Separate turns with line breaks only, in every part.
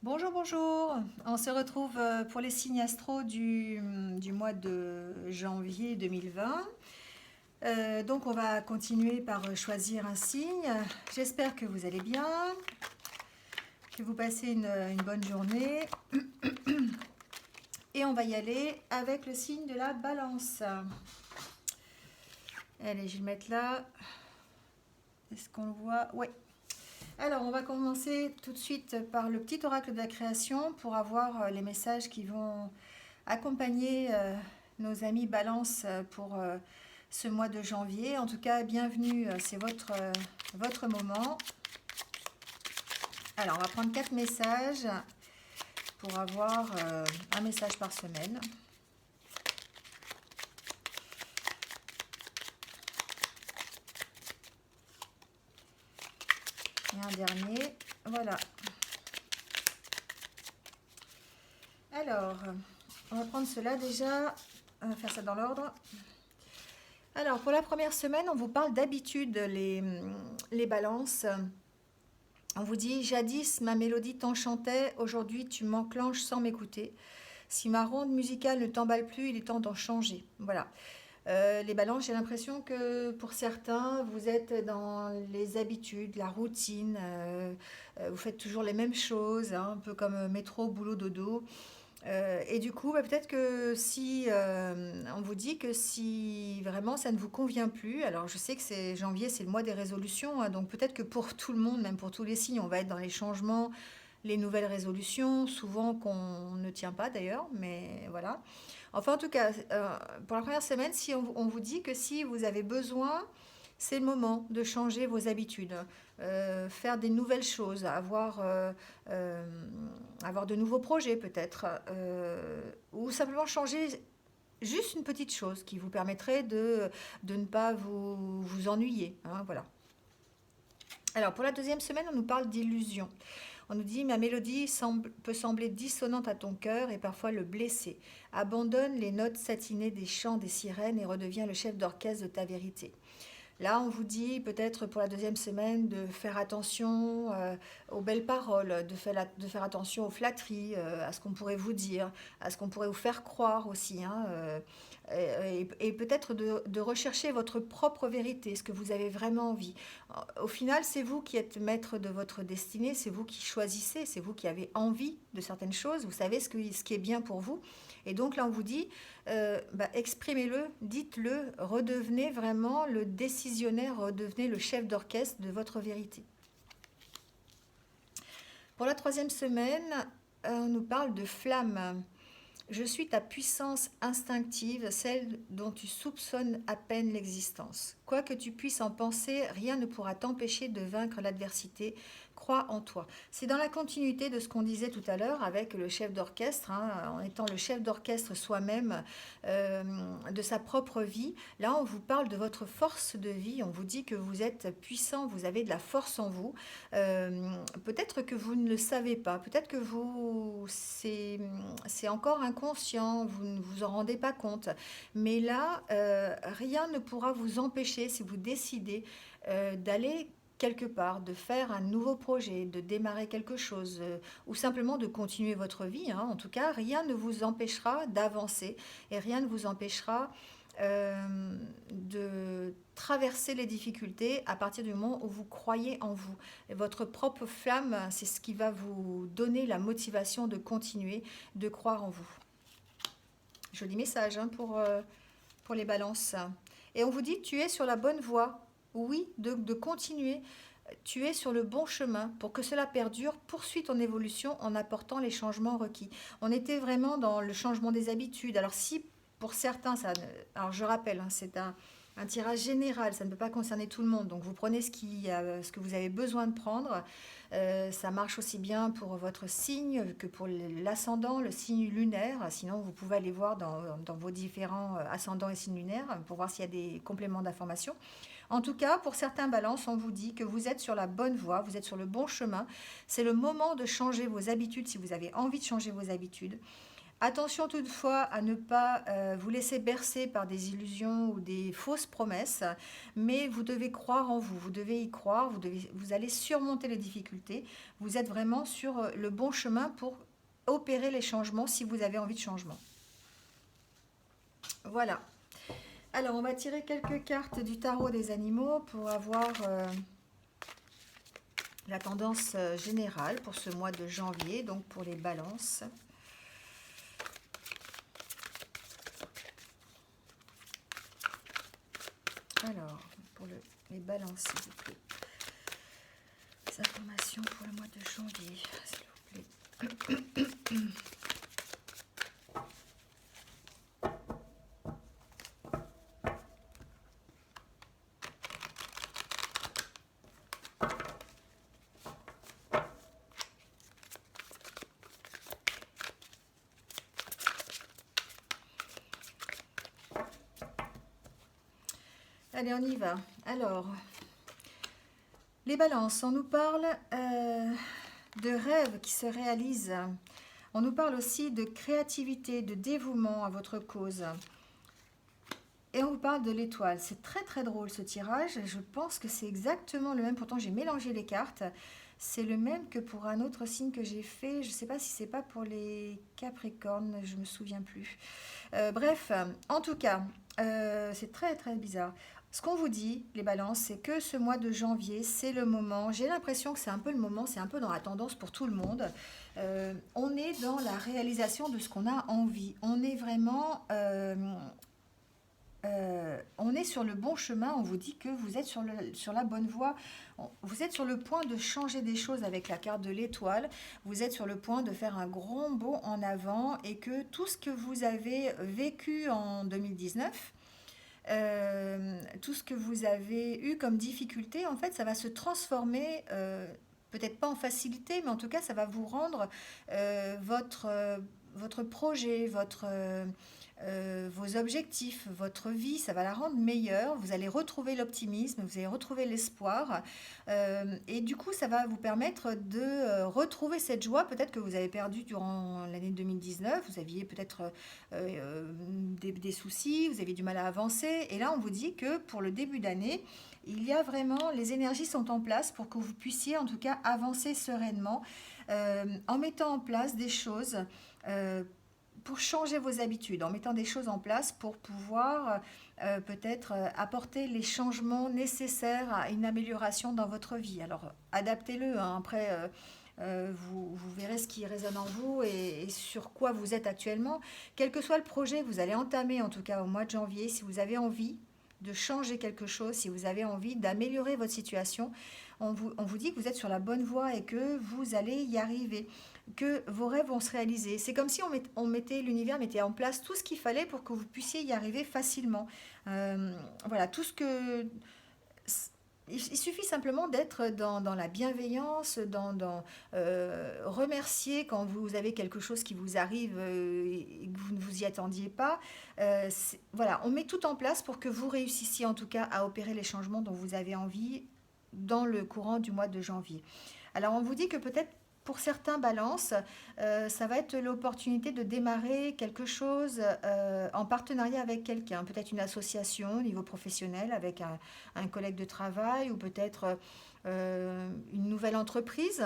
Bonjour, bonjour. On se retrouve pour les signes astro du mois de janvier 2020. Donc on va continuer par choisir un signe. J'espère que vous allez bien, que vous passez une bonne journée. Et on va y aller avec le signe de la balance. Allez, je vais le mettre là. Est-ce qu'on le voit? Oui. Alors, on va commencer tout de suite par le petit oracle de la création pour avoir les messages qui vont accompagner nos amis Balance pour ce mois de janvier. En tout cas, bienvenue, c'est votre moment. Alors, on va prendre 4 messages pour avoir un message par semaine. Et un dernier, voilà. Alors, on va prendre cela déjà, on va faire ça dans l'ordre. Alors, pour la première semaine, on vous parle d'habitude, les balances. On vous dit, jadis ma mélodie t'enchantait, aujourd'hui tu m'enclenches sans m'écouter. Si ma ronde musicale ne t'emballe plus, il est temps d'en changer. Voilà. Les balances, j'ai l'impression que pour certains, vous êtes dans les habitudes, la routine, vous faites toujours les mêmes choses, hein, un peu comme métro, boulot, dodo. Et du coup, peut-être que si on vous dit que si vraiment ça ne vous convient plus, alors je sais que c'est janvier, c'est le mois des résolutions, hein, donc peut-être que pour tout le monde, même pour tous les signes, on va être dans les changements, les nouvelles résolutions, souvent qu'on ne tient pas d'ailleurs, mais voilà. Enfin, en tout cas, pour la première semaine, si on vous dit que si vous avez besoin, c'est le moment de changer vos habitudes, faire des nouvelles choses, euh, avoir de nouveaux projets peut-être, ou simplement changer juste une petite chose qui vous permettrait de ne pas vous ennuyer, hein, voilà. Alors pour la deuxième semaine, on nous parle d'illusion. On nous dit, ma mélodie peut sembler dissonante à ton cœur et parfois le blesser. Abandonne les notes satinées des chants des sirènes et redeviens le chef d'orchestre de ta vérité. Là, on vous dit peut-être pour la deuxième semaine de faire attention aux belles paroles, de faire attention aux flatteries, à ce qu'on pourrait vous dire, à ce qu'on pourrait vous faire croire aussi, hein, et peut-être de rechercher votre propre vérité, ce que vous avez vraiment envie. Au final, c'est vous qui êtes maître de votre destinée, c'est vous qui choisissez, c'est vous qui avez envie de certaines choses, vous savez ce qui est bien pour vous. Et donc là, on vous dit, exprimez-le, dites-le, redevenez vraiment le décisionnaire, redevenez le chef d'orchestre de votre vérité. Pour la troisième semaine, on nous parle de flamme. Je suis ta puissance instinctive, celle dont tu soupçonnes à peine l'existence. Quoi que tu puisses en penser, rien ne pourra t'empêcher de vaincre l'adversité. Crois en toi. C'est dans la continuité de ce qu'on disait tout à l'heure avec le chef d'orchestre, hein, en étant le chef d'orchestre soi-même de sa propre vie. Là, on vous parle de votre force de vie. On vous dit que vous êtes puissant, vous avez de la force en vous. Peut-être que vous ne le savez pas, peut-être que c'est encore inconscient, vous ne vous en rendez pas compte. Mais là, rien ne pourra vous empêcher, si vous décidez d'aller quelque part, de faire un nouveau projet, de démarrer quelque chose, ou simplement de continuer votre vie, hein. En tout cas, rien ne vous empêchera d'avancer et rien ne vous empêchera de traverser les difficultés à partir du moment où vous croyez en vous. Et votre propre flamme, c'est ce qui va vous donner la motivation de continuer, de croire en vous. Joli message, hein, pour les balances. Et on vous dit, tu es sur la bonne voie. Oui, de continuer. Tu es sur le bon chemin. Pour que cela perdure, poursuis ton évolution en apportant les changements requis. On était vraiment dans le changement des habitudes. Alors si pour certains, alors je rappelle, hein, c'est un tirage général, ça ne peut pas concerner tout le monde. Donc vous prenez ce que vous avez besoin de prendre. Ça marche aussi bien pour votre signe que pour l'ascendant, le signe lunaire. Sinon, vous pouvez aller voir dans vos différents ascendants et signes lunaires pour voir s'il y a des compléments d'information. En tout cas, pour certains balances, on vous dit que vous êtes sur la bonne voie, vous êtes sur le bon chemin. C'est le moment de changer vos habitudes si vous avez envie de changer vos habitudes. Attention toutefois à ne pas vous laisser bercer par des illusions ou des fausses promesses, mais vous devez croire en vous, vous devez y croire, vous allez surmonter les difficultés, vous êtes vraiment sur le bon chemin pour opérer les changements si vous avez envie de changement. Voilà. Alors, on va tirer quelques cartes du tarot des animaux pour avoir la tendance générale pour ce mois de janvier, donc pour les balances. Alors, pour les balances, s'il vous plaît. Les informations pour le mois de janvier, s'il vous plaît. Allez, on y va. Alors, les balances, on nous parle de rêves qui se réalisent. On nous parle aussi de créativité, de dévouement à votre cause. Et on vous parle de l'étoile. C'est très très drôle ce tirage. Je pense que c'est exactement le même. Pourtant, j'ai mélangé les cartes. C'est le même que pour un autre signe que j'ai fait. Je ne sais pas si c'est pas pour les Capricornes. Je ne me souviens plus. Bref, en tout cas, c'est très très bizarre. Ce qu'on vous dit, les balances, c'est que ce mois de janvier, c'est le moment. J'ai l'impression que c'est un peu le moment, c'est un peu dans la tendance pour tout le monde. On est dans la réalisation de ce qu'on a envie. On est vraiment... on est sur le bon chemin, on vous dit que vous êtes sur la bonne voie, vous êtes sur le point de changer des choses avec la carte de l'étoile, vous êtes sur le point de faire un grand bond en avant et que tout ce que vous avez vécu en 2019, tout ce que vous avez eu comme difficulté, en fait, ça va se transformer, peut-être pas en facilité, mais en tout cas, ça va vous rendre votre projet, vos objectifs, votre vie, ça va la rendre meilleure. Vous allez retrouver l'optimisme, vous allez retrouver l'espoir. Et du coup, ça va vous permettre de retrouver cette joie, peut-être que vous avez perdu durant l'année 2019. Vous aviez peut-être des soucis, vous aviez du mal à avancer. Et là, on vous dit que pour le début d'année, il y a vraiment, les énergies sont en place pour que vous puissiez en tout cas avancer sereinement en mettant en place des choses pour changer vos habitudes, en mettant des choses en place pour pouvoir peut-être apporter les changements nécessaires à une amélioration dans votre vie. Alors, adaptez-le, hein. Après, vous verrez ce qui résonne en vous et sur quoi vous êtes actuellement. Quel que soit le projet que vous allez entamer, en tout cas au mois de janvier, si vous avez envie de changer quelque chose, si vous avez envie d'améliorer votre situation, on vous dit que vous êtes sur la bonne voie et que vous allez y arriver, que vos rêves vont se réaliser. C'est comme si l'univers mettait en place tout ce qu'il fallait pour que vous puissiez y arriver facilement. Voilà, tout ce que... Il suffit simplement d'être dans la bienveillance, remercier quand vous avez quelque chose qui vous arrive et que vous ne vous y attendiez pas. Voilà, on met tout en place pour que vous réussissiez en tout cas à opérer les changements dont vous avez envie dans le courant du mois de janvier. Alors on vous dit que peut-être pour certains balances, ça va être l'opportunité de démarrer quelque chose en partenariat avec quelqu'un, peut-être une association au niveau professionnel avec un collègue de travail ou peut-être une nouvelle entreprise,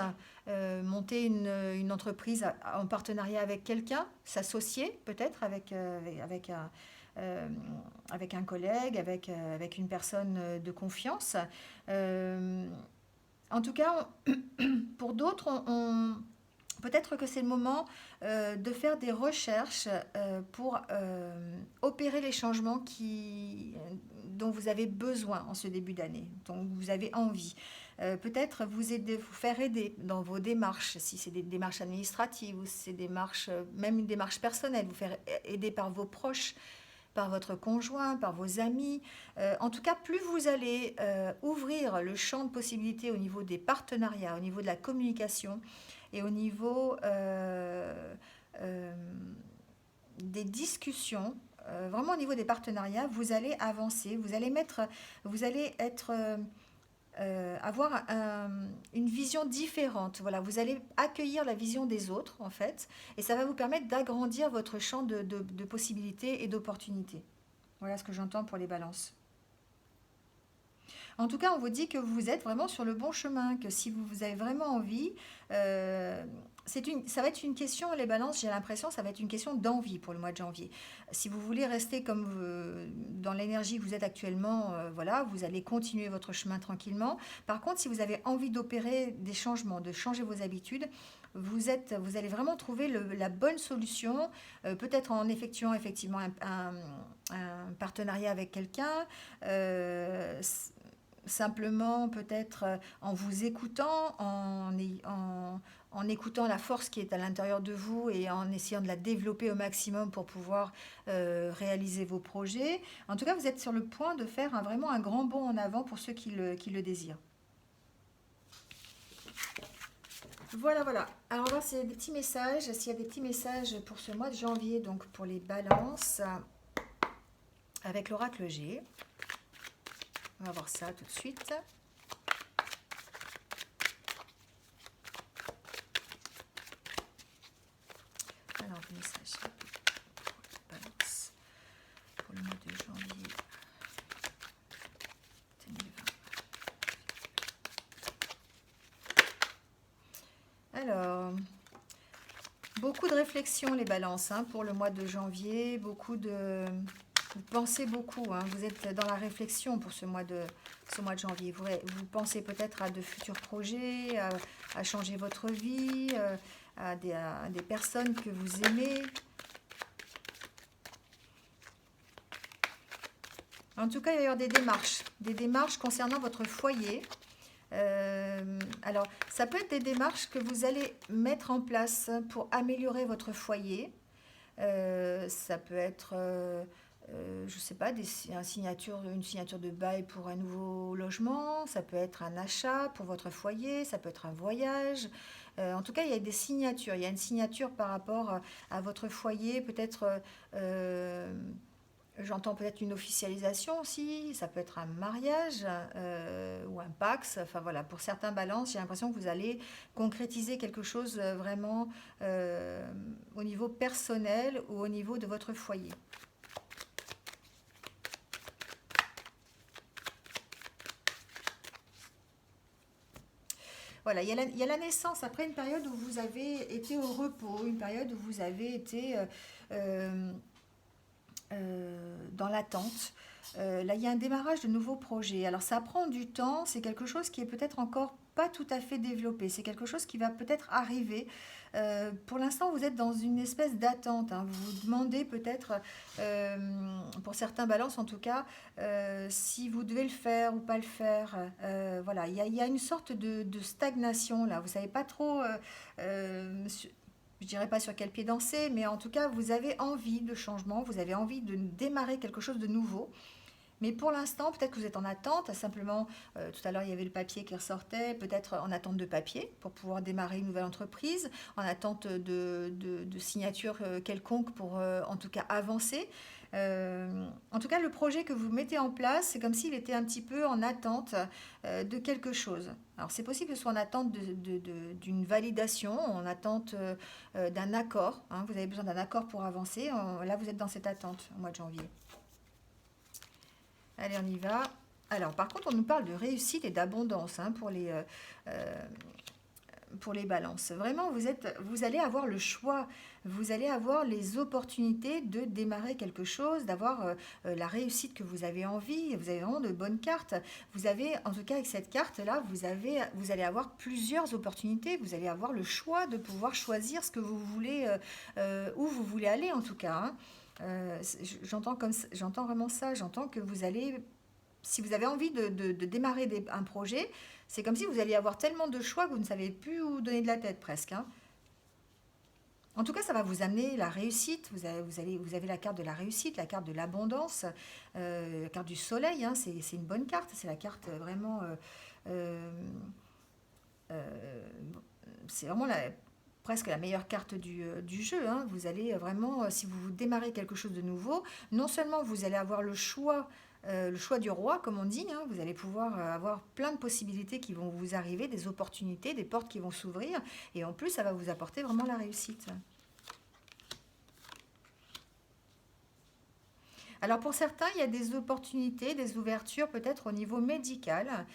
monter une entreprise en partenariat avec quelqu'un, s'associer peut-être avec un collègue, avec une personne de confiance. En tout cas, pour d'autres, peut-être que c'est le moment de faire des recherches pour opérer les changements dont vous avez besoin en ce début d'année, dont vous avez envie. Peut-être vous faire aider dans vos démarches, si c'est des démarches administratives ou si c'est même une démarche personnelle, vous faire aider par vos proches, par votre conjoint, par vos amis. En tout cas, plus vous allez ouvrir le champ de possibilités au niveau des partenariats, au niveau de la communication et au niveau des discussions, vraiment au niveau des partenariats, vous allez avancer, vous allez être avoir une vision différente. Voilà, vous allez accueillir la vision des autres, en fait, et ça va vous permettre d'agrandir votre champ de possibilités et d'opportunités. Voilà ce que j'entends pour les balances. En tout cas, on vous dit que vous êtes vraiment sur le bon chemin, que si vous avez vraiment envie, euh, ça va être une question, les balances, j'ai l'impression, ça va être une question d'envie pour le mois de janvier. Si vous voulez rester comme dans l'énergie que vous êtes actuellement, voilà, vous allez continuer votre chemin tranquillement. Par contre, si vous avez envie d'opérer des changements, de changer vos habitudes, vous allez vraiment trouver la bonne solution, peut-être en effectuant effectivement un partenariat avec quelqu'un, euh, simplement peut-être en vous écoutant, en écoutant la force qui est à l'intérieur de vous et en essayant de la développer au maximum pour pouvoir réaliser vos projets. En tout cas, vous êtes sur le point de faire vraiment un grand bond en avant pour ceux qui le désirent. Voilà, voilà. Alors, on va voir s'il y a des petits messages. S'il y a des petits messages pour ce mois de janvier, donc pour les balances, avec l'oracle G. On va voir ça tout de suite. Alors, le message balance pour le mois de janvier 2020. Alors, beaucoup de réflexions les balances pour le mois de janvier, vous pensez beaucoup, vous êtes dans la réflexion pour ce mois de janvier. Vous pensez peut-être à de futurs projets, à changer votre vie, à des personnes que vous aimez. En tout cas, il va y avoir des démarches concernant votre foyer. Alors, ça peut être des démarches que vous allez mettre en place pour améliorer votre foyer. Ça peut être, je ne sais pas, une signature de bail pour un nouveau logement. Ça peut être un achat pour votre foyer. Ça peut être un voyage. En tout cas, il y a des signatures. Il y a une signature par rapport à votre foyer. Peut-être... j'entends peut-être une officialisation aussi, ça peut être un mariage ou un Pax. Enfin voilà, pour certains balances, j'ai l'impression que vous allez concrétiser quelque chose vraiment au niveau personnel ou au niveau de votre foyer. Voilà, il y a la naissance après une période où vous avez été au repos, une période où vous avez été euh, dans l'attente. Là, il y a un démarrage de nouveaux projets. Alors, ça prend du temps. C'est quelque chose qui est peut-être encore pas tout à fait développé. C'est quelque chose qui va peut-être arriver. Pour l'instant, vous êtes dans une espèce d'attente. Vous vous demandez peut-être, pour certains balances en tout cas, si vous devez le faire ou pas le faire. Voilà, il y a une sorte de stagnation là. Vous savez pas trop. Je dirais pas sur quel pied danser, mais en tout cas, vous avez envie de changement, vous avez envie de démarrer quelque chose de nouveau. Mais pour l'instant, peut-être que vous êtes en attente. Simplement, tout à l'heure, il y avait le papier qui ressortait, peut-être en attente de papier pour pouvoir démarrer une nouvelle entreprise, en attente de signature quelconque pour, en tout cas, avancer. En tout cas, le projet que vous mettez en place, c'est comme s'il était un petit peu en attente de quelque chose. Alors, c'est possible que ce soit en attente d'une validation, en attente d'un accord. Vous avez besoin d'un accord pour avancer. Là, vous êtes dans cette attente au mois de janvier. Allez, on y va. Alors, par contre, on nous parle de réussite et d'abondance pour les balances. Vraiment, vous allez avoir le choix, vous allez avoir les opportunités de démarrer quelque chose, d'avoir la réussite que vous avez envie. Vous avez vraiment de bonnes cartes. Vous avez, en tout cas avec cette carte-là, vous allez avoir plusieurs opportunités. Vous allez avoir le choix de pouvoir choisir ce que vous voulez, où vous voulez aller en tout cas. J'entends vraiment ça. J'entends que vous allez, si vous avez envie de démarrer un projet, c'est comme si vous alliez avoir tellement de choix que vous ne savez plus où donner de la tête presque. En tout cas, ça va vous amener la réussite. Vous avez la carte de la réussite, la carte de l'abondance, la carte du soleil. C'est une bonne carte. C'est la carte vraiment. C'est vraiment presque la meilleure carte du jeu. Vous allez vraiment, si vous démarrez quelque chose de nouveau, non seulement vous allez avoir le choix le choix du roi, comme on dit, hein. Vous allez pouvoir avoir plein de possibilités qui vont vous arriver, des opportunités, des portes qui vont s'ouvrir. Et en plus, ça va vous apporter vraiment la réussite. Alors pour certains, il y a des opportunités, des ouvertures peut-être au niveau médical,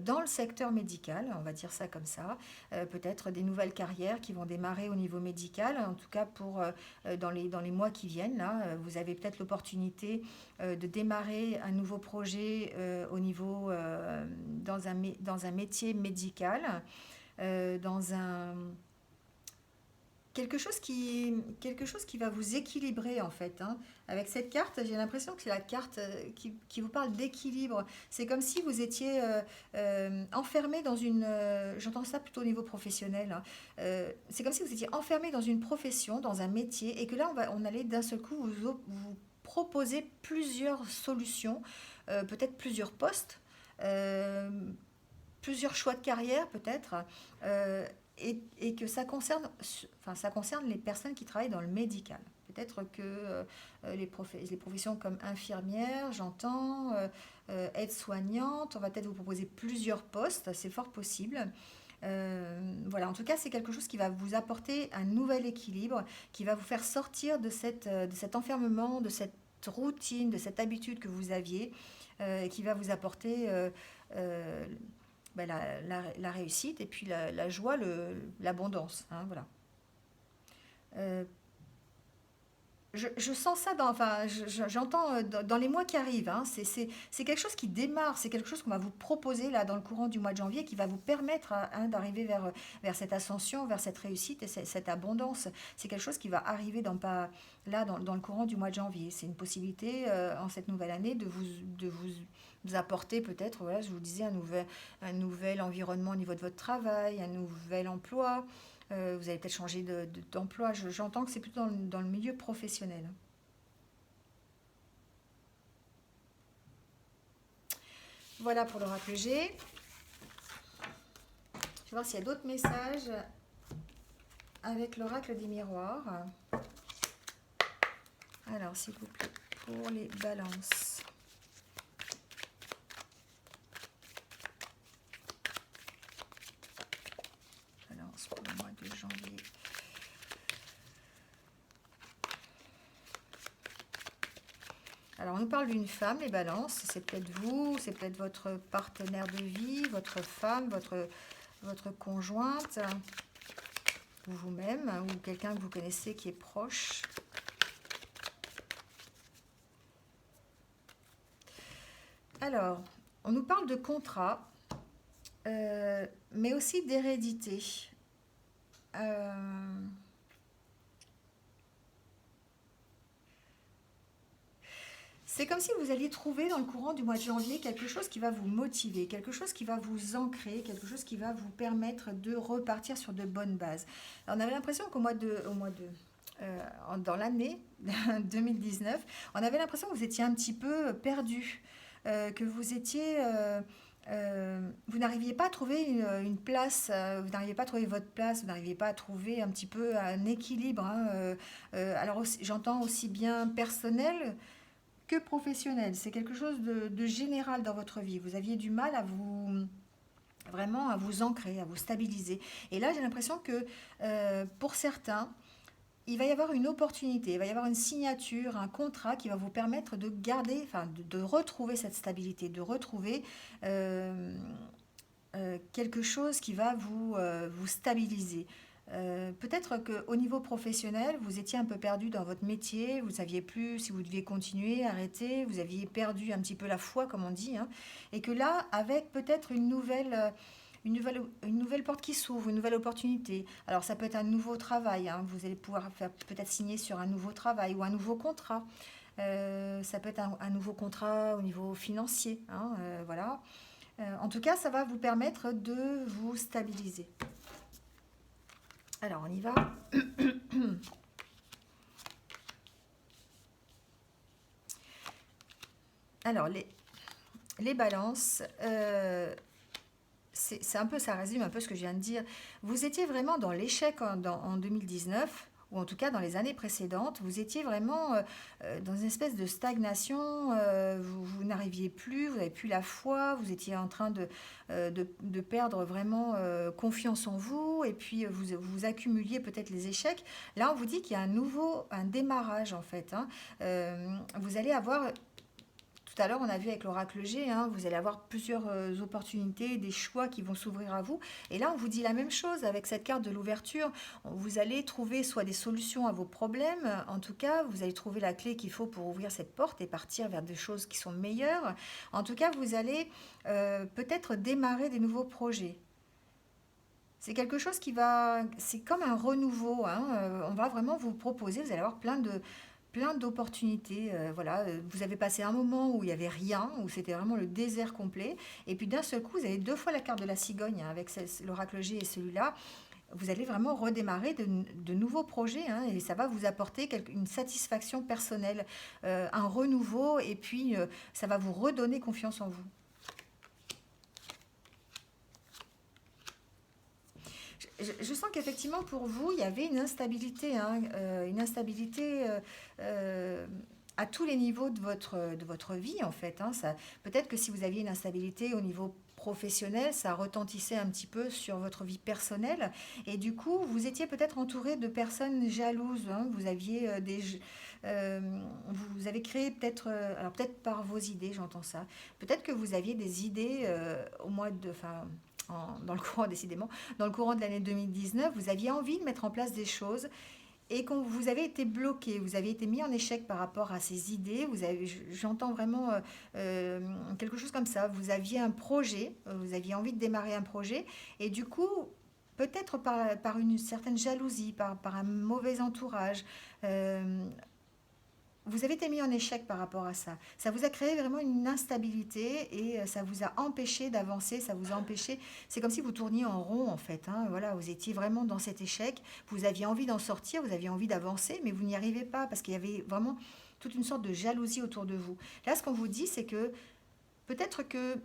dans le secteur médical, on va dire ça comme ça. Peut-être des nouvelles carrières qui vont démarrer au niveau médical, en tout cas pour dans les mois qui viennent. Là, vous avez peut-être l'opportunité de démarrer un nouveau projet au niveau dans un métier médical, dans un quelque chose qui va vous équilibrer en fait, hein. Avec cette carte, j'ai l'impression que c'est la carte qui vous parle d'équilibre. C'est comme si vous étiez enfermé dans une... j'entends ça plutôt au niveau professionnel, hein. C'est comme si vous étiez enfermé dans une profession, dans un métier, et que là, on allait d'un seul coup vous proposer plusieurs solutions, peut-être plusieurs postes, euh, plusieurs choix de carrière peut-être, et que enfin, ça concerne les personnes qui travaillent dans le médical. Peut-être que les professions comme infirmière, j'entends, aide-soignante, on va peut-être vous proposer plusieurs postes, c'est fort possible. Voilà, en tout cas, c'est quelque chose qui va vous apporter un nouvel équilibre, qui va vous faire sortir de cet enfermement, de cette routine, de cette habitude que vous aviez, et qui va vous apporter euh, ben, la réussite et puis la joie, l'abondance, hein, voilà. Euh, je sens ça enfin, j'entends dans les mois qui arrivent, hein. C'est quelque chose qui démarre, c'est quelque chose qu'on va vous proposer là dans le courant du mois de janvier qui va vous permettre hein, d'arriver vers cette ascension, vers cette réussite et cette abondance. C'est quelque chose qui va arriver là dans le courant du mois de janvier. C'est une possibilité en cette nouvelle année vous apporter peut-être, voilà, je vous disais, un nouvel environnement au niveau de votre travail, un nouvel emploi. Vous allez peut-être changer d'emploi. J'entends que c'est plutôt dans le milieu professionnel. Voilà pour l'oracle G. Je vais voir s'il y a d'autres messages avec l'oracle des miroirs. Alors, s'il vous plaît, pour les balances. Balance pour le mois de janvier. Alors, on nous parle d'une femme, les balances. C'est peut-être vous, c'est peut-être votre partenaire de vie, votre femme, votre conjointe, ou vous-même, ou quelqu'un que vous connaissez qui est proche. Alors, on nous parle de contrat, mais aussi d'hérédité. C'est comme si vous alliez trouver dans le courant du mois de janvier quelque chose qui va vous motiver, quelque chose qui va vous ancrer, quelque chose qui va vous permettre de repartir sur de bonnes bases. Alors, on avait l'impression dans l'année 2019, on avait l'impression que vous étiez un petit peu perdu, que vous n'arriviez pas à trouver une place, vous n'arriviez pas à trouver votre place, vous n'arriviez pas à trouver un petit peu un équilibre, hein, alors j'entends aussi bien personnel que professionnel. C'est quelque chose de général dans votre vie. Vous aviez du mal vraiment à vous ancrer, à vous stabiliser. Et là, j'ai l'impression que pour certains, il va y avoir une opportunité, il va y avoir une signature, un contrat qui va vous permettre de garder, enfin de retrouver cette stabilité, de retrouver quelque chose qui va vous stabiliser. Peut-être qu'au niveau professionnel, vous étiez un peu perdu dans votre métier, vous ne saviez plus si vous deviez continuer, arrêter, vous aviez perdu un petit peu la foi, comme on dit, hein, et que là, avec peut-être une nouvelle porte qui s'ouvre, une nouvelle opportunité. Alors ça peut être un nouveau travail, hein, vous allez pouvoir peut-être signer sur un nouveau travail ou un nouveau contrat. Ça peut être un nouveau contrat au niveau financier, hein, voilà. En tout cas, ça va vous permettre de vous stabiliser. Alors, on y va. Alors, les balances, c'est un peu, ça résume un peu ce que je viens de dire. Vous étiez vraiment dans l'échec en 2019, ou en tout cas dans les années précédentes, vous étiez vraiment dans une espèce de stagnation, vous n'arriviez plus, vous n'avez plus la foi, vous étiez en train de perdre vraiment confiance en vous, et puis vous accumuliez peut-être les échecs. Là, on vous dit qu'il y a un démarrage en fait, hein. Vous allez avoir tout à l'heure, on a vu avec l'oracle G, hein, vous allez avoir plusieurs opportunités, des choix qui vont s'ouvrir à vous. Et là, on vous dit la même chose avec cette carte de l'ouverture. Vous allez trouver soit des solutions à vos problèmes, en tout cas, vous allez trouver la clé qu'il faut pour ouvrir cette porte et partir vers des choses qui sont meilleures. En tout cas, vous allez peut-être démarrer des nouveaux projets. C'est quelque chose c'est comme un renouveau, hein. On va vraiment vous proposer, vous allez avoir plein d'opportunités. Voilà, vous avez passé un moment où il n'y avait rien, où c'était vraiment le désert complet, et puis d'un seul coup, vous avez deux fois la carte de la cigogne, hein, avec l'oracle G et celui-là. Vous allez vraiment redémarrer de nouveaux projets, hein, et ça va vous apporter une satisfaction personnelle, un renouveau, et puis ça va vous redonner confiance en vous. Je sens qu'effectivement pour vous, il y avait une instabilité, hein, à tous les niveaux de votre vie en fait, hein. Peut-être que si vous aviez une instabilité au niveau professionnel, ça retentissait un petit peu sur votre vie personnelle, et du coup vous étiez peut-être entouré de personnes jalouses, hein. Vous aviez euh, vous avez créé peut-être, alors peut-être par vos idées, j'entends ça, peut-être que vous aviez des idées au mois de, enfin, dans le courant décidément, dans le courant de l'année 2019, vous aviez envie de mettre en place des choses, et quand vous avez été bloqué, vous avez été mis en échec par rapport à ces idées, j'entends vraiment quelque chose comme ça. Vous aviez un projet, vous aviez envie de démarrer un projet, et du coup, peut-être par une certaine jalousie, par un mauvais entourage, euh, vous avez été mis en échec par rapport à ça. Ça vous a créé vraiment une instabilité, et ça vous a empêché d'avancer, ça vous a empêché. C'est comme si vous tourniez en rond en fait, hein. Voilà, vous étiez vraiment dans cet échec. Vous aviez envie d'en sortir, vous aviez envie d'avancer, mais vous n'y arrivez pas parce qu'il y avait vraiment toute une sorte de jalousie autour de vous. Là, ce qu'on vous dit, c'est que peut-être que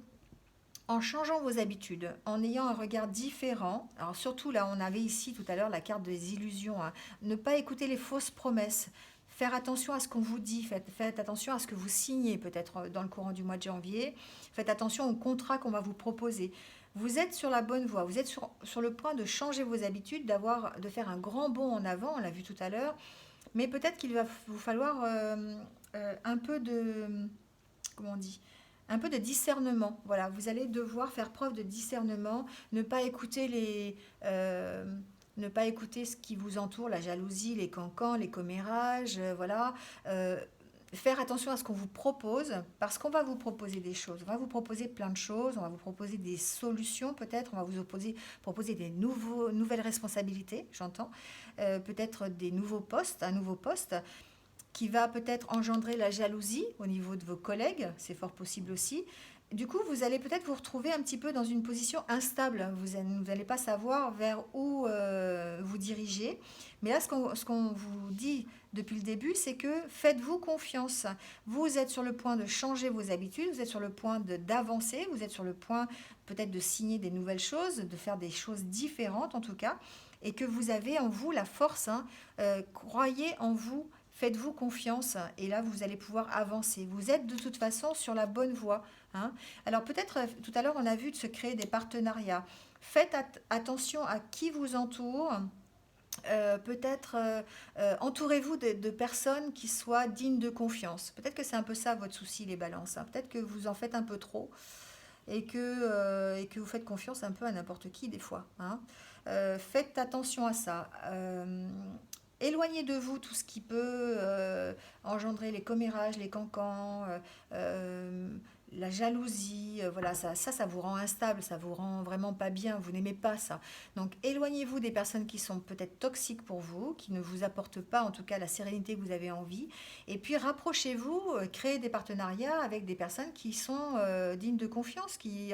en changeant vos habitudes, en ayant un regard différent, alors surtout là, on avait ici tout à l'heure la carte des illusions, hein. Ne pas écouter les fausses promesses, faire attention à ce qu'on vous dit, faites attention à ce que vous signez peut-être dans le courant du mois de janvier, faites attention au contrat qu'on va vous proposer. Vous êtes sur la bonne voie, vous êtes sur le point de changer vos habitudes, de faire un grand bond en avant, on l'a vu tout à l'heure, mais peut-être qu'il va vous falloir un peu comment on dit, un peu de discernement. Voilà, vous allez devoir faire preuve de discernement, ne pas écouter ne pas écouter ce qui vous entoure, la jalousie, les cancans, les commérages, voilà. Faire attention à ce qu'on vous propose, parce qu'on va vous proposer des choses. On va vous proposer plein de choses, on va vous proposer des solutions peut-être, on va vous proposer des nouvelles responsabilités, j'entends, peut-être des nouveaux postes, un nouveau poste, qui va peut-être engendrer la jalousie au niveau de vos collègues, c'est fort possible aussi. Du coup, vous allez peut-être vous retrouver un petit peu dans une position instable. Vous n'allez pas savoir vers où vous dirigez. Mais là, ce qu'on vous dit depuis le début, c'est que faites-vous confiance. Vous êtes sur le point de changer vos habitudes, vous êtes sur le point d'avancer, vous êtes sur le point peut-être de signer des nouvelles choses, de faire des choses différentes en tout cas, et que vous avez en vous la force, hein. Croyez en vous. Faites-vous confiance, et là vous allez pouvoir avancer. Vous êtes de toute façon sur la bonne voie, hein. Alors peut-être tout à l'heure on a vu de se créer des partenariats. Faites attention à qui vous entoure. Peut-être entourez-vous de personnes qui soient dignes de confiance. Peut-être que c'est un peu ça votre souci, les balances, hein. Peut-être que vous en faites un peu trop, et que vous faites confiance un peu à n'importe qui des fois, hein. Faites attention à ça. Éloignez de vous tout ce qui peut engendrer les commérages, les cancans, la jalousie. Voilà, ça vous rend instable, ça vous rend vraiment pas bien, vous n'aimez pas ça. Donc éloignez-vous des personnes qui sont peut-être toxiques pour vous, qui ne vous apportent pas en tout cas la sérénité que vous avez envie. Et puis rapprochez-vous, créez des partenariats avec des personnes qui sont dignes de confiance, qui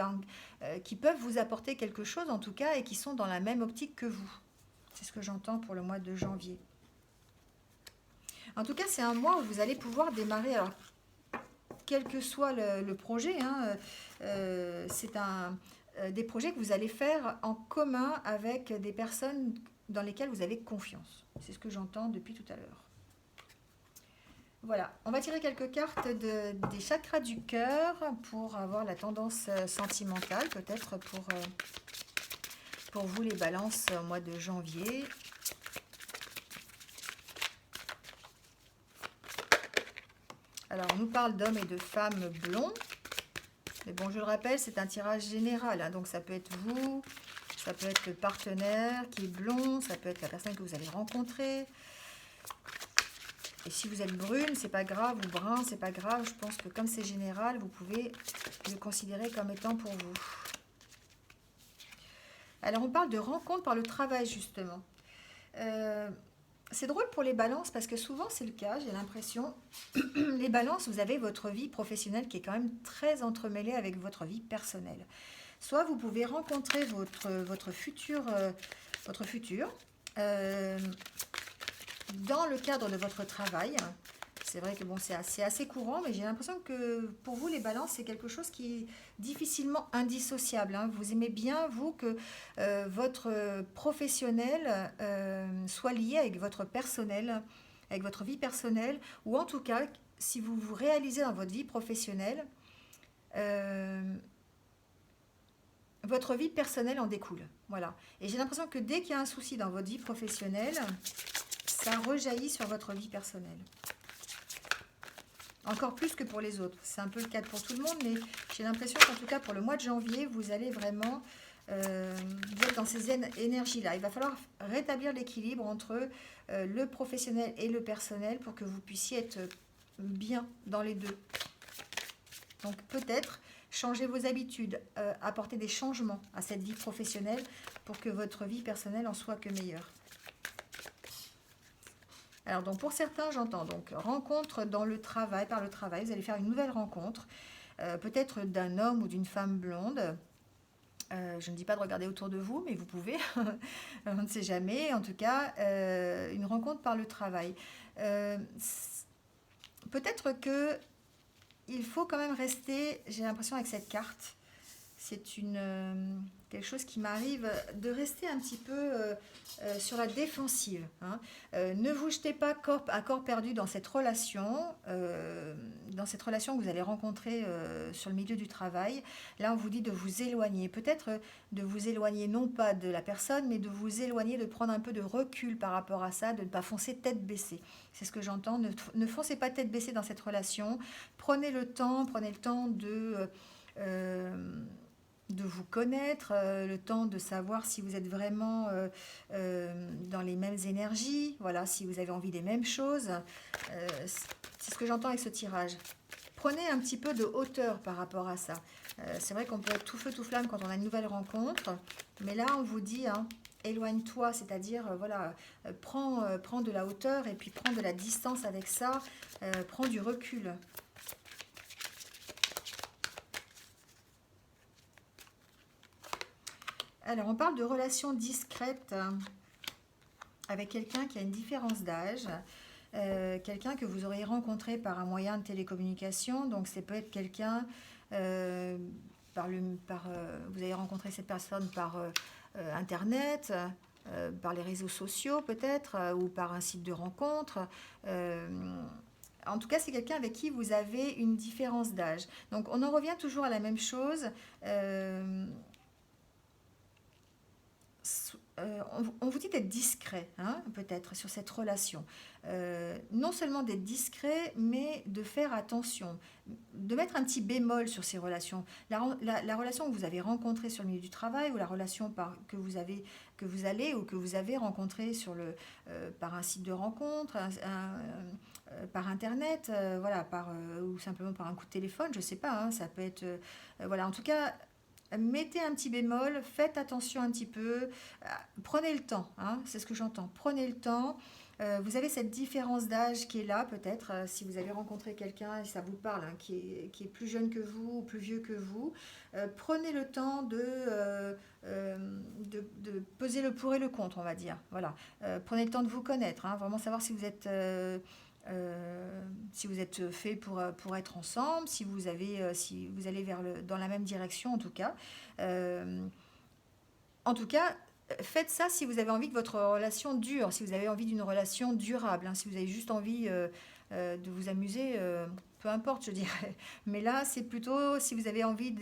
peuvent vous apporter quelque chose en tout cas, et qui sont dans la même optique que vous. C'est ce que j'entends pour le mois de janvier. En tout cas, c'est un mois où vous allez pouvoir démarrer. Alors, quel que soit le projet, hein, des projets que vous allez faire en commun avec des personnes dans lesquelles vous avez confiance. C'est ce que j'entends depuis tout à l'heure. Voilà, on va tirer quelques cartes des chakras du cœur pour avoir la tendance sentimentale, peut-être pour vous les balances au mois de janvier. Alors, on nous parle d'hommes et de femmes blonds. Mais bon, je le rappelle, c'est un tirage général, hein, donc ça peut être vous, ça peut être le partenaire qui est blond, ça peut être la personne que vous allez rencontrer. Et si vous êtes brune, c'est pas grave, ou brun, c'est pas grave. Je pense que comme c'est général, vous pouvez le considérer comme étant pour vous. Alors, on parle de rencontre par le travail, justement. C'est drôle pour les balances, parce que souvent, c'est le cas, j'ai l'impression. Les balances, vous avez votre vie professionnelle qui est quand même très entremêlée avec votre vie personnelle. Soit vous pouvez rencontrer votre futur, dans le cadre de votre travail. C'est vrai que bon, c'est assez courant, mais j'ai l'impression que pour vous, les balances, c'est quelque chose qui est difficilement indissociable, hein. Vous aimez bien, vous, que votre professionnel soit lié avec votre personnel, avec votre vie personnelle, ou en tout cas, si vous vous réalisez dans votre vie professionnelle, votre vie personnelle en découle. Voilà. Et j'ai l'impression que dès qu'il y a un souci dans votre vie professionnelle, ça rejaillit sur votre vie personnelle. Encore plus que pour les autres. C'est un peu le cas pour tout le monde, mais j'ai l'impression qu'en tout cas pour le mois de janvier, vous allez vraiment vous êtes dans ces énergies-là. Il va falloir rétablir l'équilibre entre le professionnel et le personnel pour que vous puissiez être bien dans les deux. Donc peut-être changer vos habitudes, apporter des changements à cette vie professionnelle pour que votre vie personnelle en soit que meilleure. Alors, donc pour certains, j'entends donc rencontre dans le travail, par le travail. Vous allez faire une nouvelle rencontre, peut-être d'un homme ou d'une femme blonde. Je ne dis pas de regarder autour de vous, mais vous pouvez. On ne sait jamais. En tout cas, une rencontre par le travail. Peut-être que il faut quand même rester, j'ai l'impression avec cette carte, c'est quelque chose qui m'arrive de rester un petit peu sur la défensive, hein. Ne vous jetez pas à corps perdu dans cette relation que vous allez rencontrer sur le milieu du travail. Là, on vous dit de vous éloigner, peut-être de vous éloigner non pas de la personne, mais de vous éloigner, de prendre un peu de recul par rapport à ça, de ne pas foncer tête baissée. C'est ce que j'entends. Ne foncez pas tête baissée dans cette relation. Prenez le temps de vous connaître, le temps de savoir si vous êtes vraiment dans les mêmes énergies, voilà, si vous avez envie des mêmes choses. C'est ce que j'entends avec ce tirage. Prenez un petit peu de hauteur par rapport à ça. C'est vrai qu'on peut être tout feu tout flamme quand on a une nouvelle rencontre, mais là on vous dit, hein, éloigne-toi, c'est-à-dire voilà, prends de la hauteur et puis prends de la distance avec ça, prends du recul. Alors, on parle de relations discrètes avec quelqu'un qui a une différence d'âge, quelqu'un que vous auriez rencontré par un moyen de télécommunication. Donc, c'est peut être quelqu'un, vous avez rencontré cette personne par Internet, par les réseaux sociaux peut-être, ou par un site de rencontre. En tout cas, c'est quelqu'un avec qui vous avez une différence d'âge. Donc, on en revient toujours à la même chose. On vous dit d'être discret, hein, peut-être, sur cette relation. Non seulement d'être discret, mais de faire attention, de mettre un petit bémol sur ces relations. La relation que vous avez rencontrée sur le milieu du travail, ou la relation que vous avez rencontrée par un site de rencontre, par Internet, voilà, ou simplement par un coup de téléphone, je ne sais pas, hein, ça peut être... voilà, en tout cas... Mettez un petit bémol, faites attention un petit peu, prenez le temps, hein, c'est ce que j'entends, prenez le temps. Vous avez cette différence d'âge qui est là peut-être, si vous avez rencontré quelqu'un et ça vous parle, hein, qui est plus jeune que vous ou plus vieux que vous, prenez le temps de peser le pour et le contre, on va dire. Voilà. Prenez le temps de vous connaître, hein, vraiment savoir si vous êtes si vous êtes fait pour être ensemble, si vous allez dans la même direction en tout cas. Euh, En tout cas, faites ça si vous avez envie que votre relation dure, si vous avez envie d'une relation durable, hein, si vous avez juste envie de vous amuser, peu importe, je dirais. Mais là, c'est plutôt si vous avez envie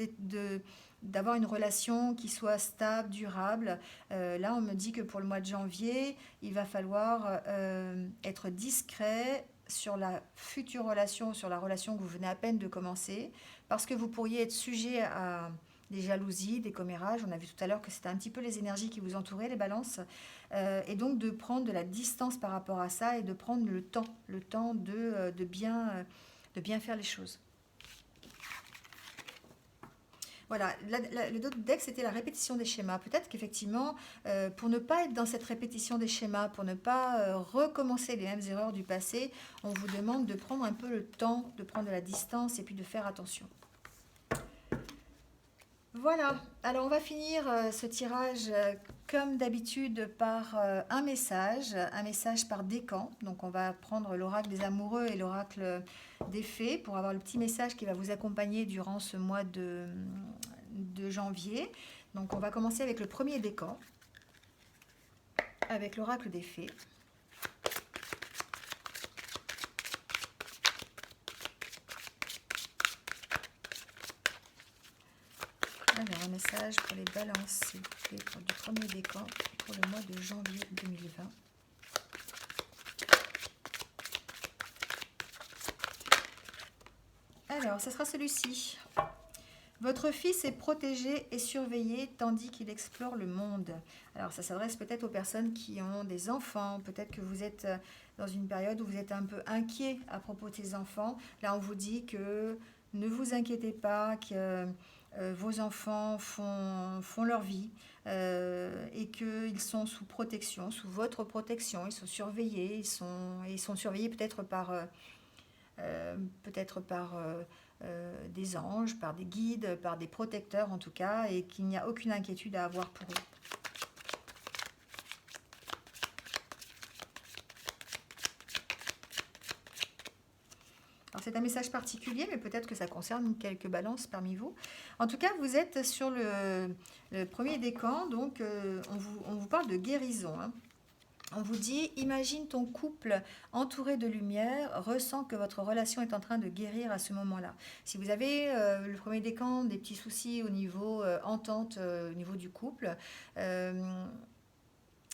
d'avoir une relation qui soit stable, durable. Là, on me dit que pour le mois de janvier, il va falloir être discret sur la future relation, sur la relation que vous venez à peine de commencer, parce que vous pourriez être sujet à des jalousies, des commérages. On a vu tout à l'heure que c'était un petit peu les énergies qui vous entouraient, les balances. Et donc de prendre de la distance par rapport à ça et de prendre le temps de bien faire les choses. Voilà, le d'autre deck, c'était la répétition des schémas. Peut-être qu'effectivement, pour ne pas être dans cette répétition des schémas, pour ne pas recommencer les mêmes erreurs du passé, on vous demande de prendre un peu le temps, de prendre de la distance et puis de faire attention. Voilà, alors on va finir ce tirage comme d'habitude par un message par décan. Donc on va prendre l'oracle des amoureux et l'oracle des fées pour avoir le petit message qui va vous accompagner durant ce mois de janvier. Donc on va commencer avec le premier décan, avec l'oracle des fées. Alors, un message pour les balances, s'il vous plaît, du premier décan pour le mois de janvier 2020. Alors, ce sera celui-ci. Votre fils est protégé et surveillé tandis qu'il explore le monde. Alors, ça s'adresse peut-être aux personnes qui ont des enfants. Peut-être que vous êtes dans une période où vous êtes un peu inquiet à propos de ces enfants. Là, on vous dit que ne vous inquiétez pas, que vos enfants font leur vie et qu'ils sont sous protection, sous votre protection. Ils sont surveillés, ils sont surveillés peut-être par des anges, par des guides, par des protecteurs en tout cas, et qu'il n'y a aucune inquiétude à avoir pour eux. Alors c'est un message particulier, mais peut-être que ça concerne quelques balances parmi vous. En tout cas, vous êtes sur le premier décan, donc on vous parle de guérison, hein. On vous dit, imagine ton couple entouré de lumière, ressent que votre relation est en train de guérir à ce moment-là. Si vous avez le premier décan, des petits soucis au niveau entente, au niveau du couple,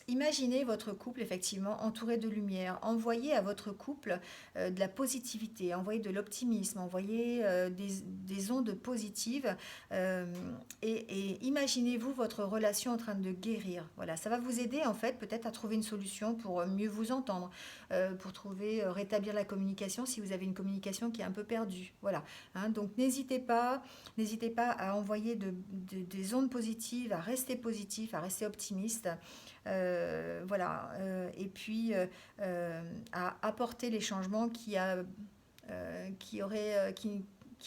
imaginez votre couple effectivement entouré de lumière. Envoyez à votre couple de la positivité, envoyez de l'optimisme, envoyez des ondes positives et imaginez-vous votre relation en train de guérir. Voilà, ça va vous aider en fait peut-être à trouver une solution pour mieux vous entendre, pour rétablir la communication si vous avez une communication qui est un peu perdue. Voilà, hein, donc n'hésitez pas à envoyer des ondes positives, à rester positif, à rester optimiste. Voilà, et puis à apporter les changements qui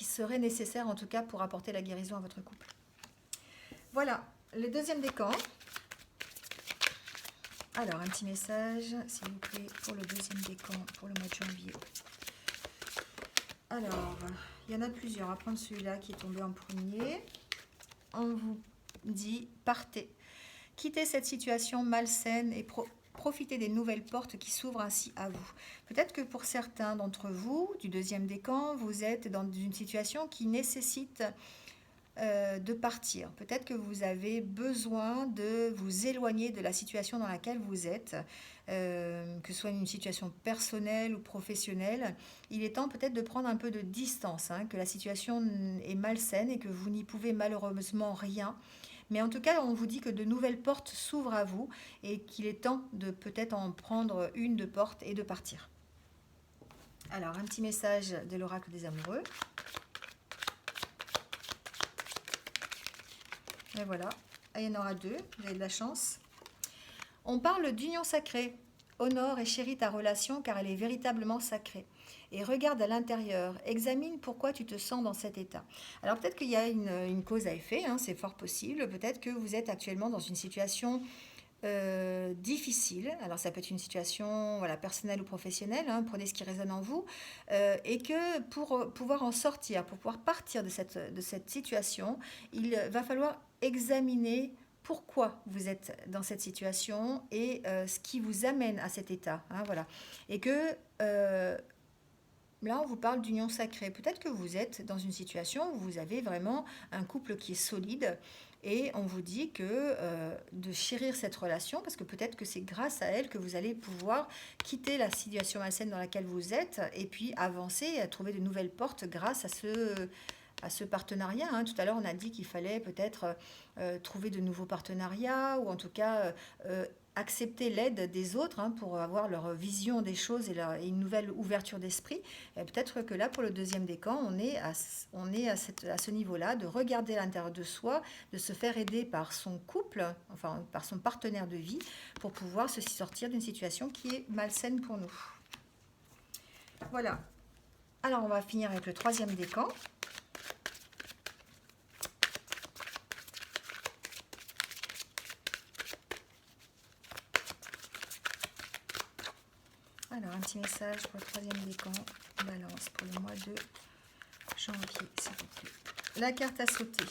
seraient nécessaires en tout cas pour apporter la guérison à votre couple. Voilà, le deuxième décan. Alors, un petit message, s'il vous plaît, pour le deuxième décan, pour le mois de janvier. Alors, il y en a plusieurs. On va prendre celui-là qui est tombé en premier. On vous dit, partez. Quittez cette situation malsaine et profitez des nouvelles portes qui s'ouvrent ainsi à vous. Peut-être que pour certains d'entre vous, du deuxième décan, vous êtes dans une situation qui nécessite de partir. Peut-être que vous avez besoin de vous éloigner de la situation dans laquelle vous êtes, que ce soit une situation personnelle ou professionnelle. Il est temps peut-être de prendre un peu de distance, hein, que la situation est malsaine et que vous n'y pouvez malheureusement rien. Mais en tout cas, on vous dit que de nouvelles portes s'ouvrent à vous et qu'il est temps de peut-être en prendre une de porte et de partir. Alors, un petit message de l'oracle des amoureux. Et voilà, il y en aura deux, vous avez de la chance. On parle d'union sacrée. Honore et chéris ta relation car elle est véritablement sacrée. Et regarde à l'intérieur, examine pourquoi tu te sens dans cet état. Alors peut-être qu'il y a une cause à effet, hein, c'est fort possible. Peut-être que vous êtes actuellement dans une situation difficile. Alors ça peut être une situation voilà, personnelle ou professionnelle, hein, prenez ce qui résonne en vous, et que pour pouvoir en sortir, pour pouvoir partir de cette situation, il va falloir examiner pourquoi vous êtes dans cette situation et ce qui vous amène à cet état. Hein, voilà. Et que là, on vous parle d'union sacrée. Peut-être que vous êtes dans une situation où vous avez vraiment un couple qui est solide et on vous dit que de chérir cette relation, parce que peut-être que c'est grâce à elle que vous allez pouvoir quitter la situation malsaine dans laquelle vous êtes et puis avancer, trouver de nouvelles portes grâce à ce partenariat. Hein. Tout à l'heure, on a dit qu'il fallait peut-être trouver de nouveaux partenariats ou en tout cas accepter l'aide des autres hein, pour avoir leur vision des choses et une nouvelle ouverture d'esprit. Peut-être que là, pour le deuxième décan, on est à ce niveau-là, de regarder à l'intérieur de soi, de se faire aider par son couple, enfin par son partenaire de vie, pour pouvoir se sortir d'une situation qui est malsaine pour nous. Voilà. Alors, on va finir avec le troisième décan. Alors, un petit message pour le troisième décan, Balance, pour le mois de janvier, s'il vous plaît. La carte à sauter.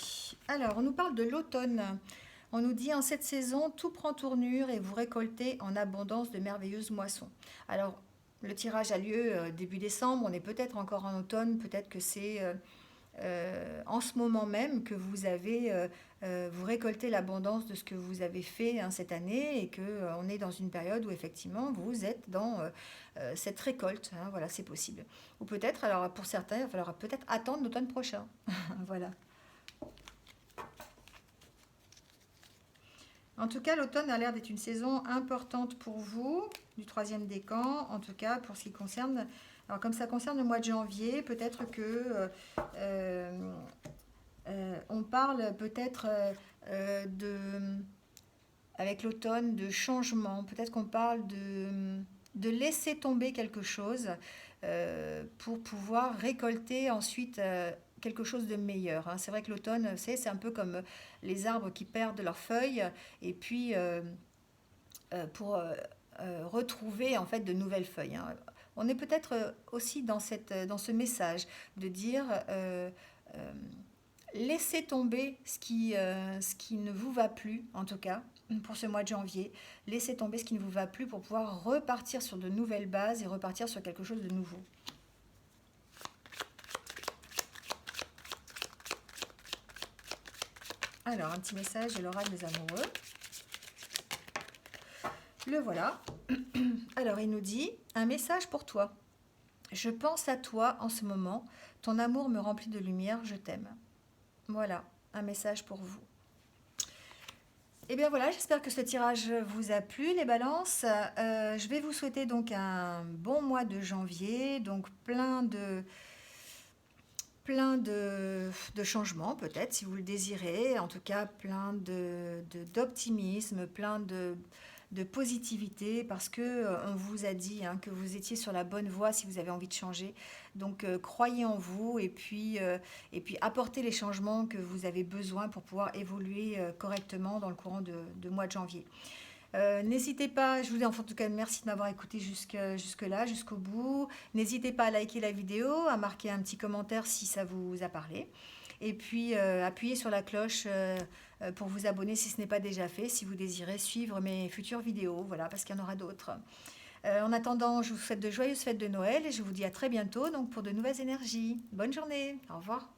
Alors, on nous parle de l'automne. On nous dit, en cette saison, tout prend tournure et vous récoltez en abondance de merveilleuses moissons. Alors, le tirage a lieu début décembre, on est peut-être encore en automne, peut-être que c'est en ce moment même que vous avez, vous récoltez l'abondance de ce que vous avez fait hein, cette année et que on est dans une période où effectivement vous êtes dans cette récolte. Hein, voilà, c'est possible. Ou peut-être, alors pour certains, il va falloir peut-être attendre l'automne prochain. Voilà. En tout cas, l'automne a l'air d'être une saison importante pour vous, du troisième décan, en tout cas pour ce qui concerne... Alors comme ça concerne le mois de janvier, peut-être que on parle peut-être avec l'automne de changement, peut-être qu'on parle de laisser tomber quelque chose pour pouvoir récolter ensuite quelque chose de meilleur. Hein. C'est vrai que l'automne, c'est un peu comme les arbres qui perdent leurs feuilles et puis pour retrouver en fait de nouvelles feuilles. Hein. On est peut-être aussi dans ce message de dire laissez tomber ce qui ne vous va plus, en tout cas pour ce mois de janvier. Laissez tomber ce qui ne vous va plus pour pouvoir repartir sur de nouvelles bases et repartir sur quelque chose de nouveau. Alors, un petit message de l'oracle des amoureux. Le voilà. Alors, il nous dit, un message pour toi. Je pense à toi en ce moment. Ton amour me remplit de lumière. Je t'aime. Voilà, un message pour vous. Et bien voilà, j'espère que ce tirage vous a plu, les balances. Je vais vous souhaiter donc un bon mois de janvier. Donc plein de changements peut-être, si vous le désirez. En tout cas, plein d'optimisme, plein de positivité parce que on vous a dit hein, que vous étiez sur la bonne voie si vous avez envie de changer. Donc croyez en vous et puis apportez les changements que vous avez besoin pour pouvoir évoluer correctement dans le courant de mois de janvier. N'hésitez pas, je vous dis en tout cas merci de m'avoir écouté jusque-là, jusqu'au bout. N'hésitez pas à liker la vidéo, à marquer un petit commentaire si ça vous a parlé. Et puis appuyez sur la cloche pour vous abonner si ce n'est pas déjà fait, si vous désirez suivre mes futures vidéos, voilà, parce qu'il y en aura d'autres. En attendant, je vous souhaite de joyeuses fêtes de Noël et je vous dis à très bientôt donc pour de nouvelles énergies. Bonne journée, au revoir.